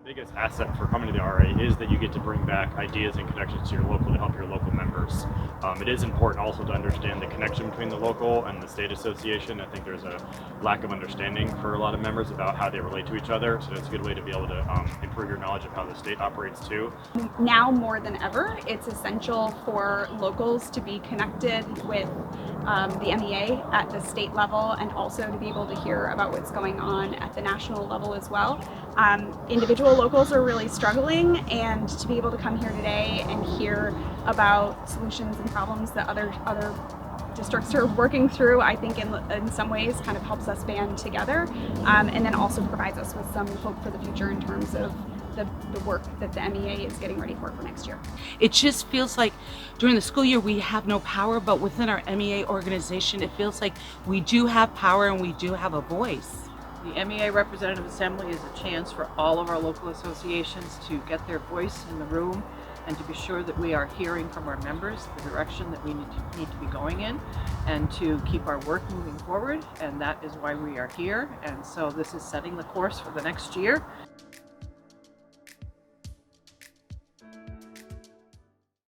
biggest asset for coming to the RA is that you get to bring back ideas and connections to your local to help your local members. It is important also to understand the connection between the local and the state association. I think there's a lack of understanding for a lot of members about how they relate to each other, so it's a good way to be able to improve your knowledge of how the state operates too. Now more than ever, it's essential for locals to be connected with the MEA at the state level, and also to be able to hear about what's going on at the national level as well. Individual locals are really struggling, and to be able to come here today and hear about solutions and problems that other districts are working through, I think in some ways kind of helps us band together, and then also provides us with some hope for the future in terms of the work that the MEA is getting ready for next year. It just feels like during the school year we have no power, but within our MEA organization it feels like we do have power and we do have a voice. The MEA Representative Assembly is a chance for all of our local associations to get their voice in the room and to be sure that we are hearing from our members the direction that we need to be going in, and to keep our work moving forward, and that is why we are here. And so this is setting the course for the next year.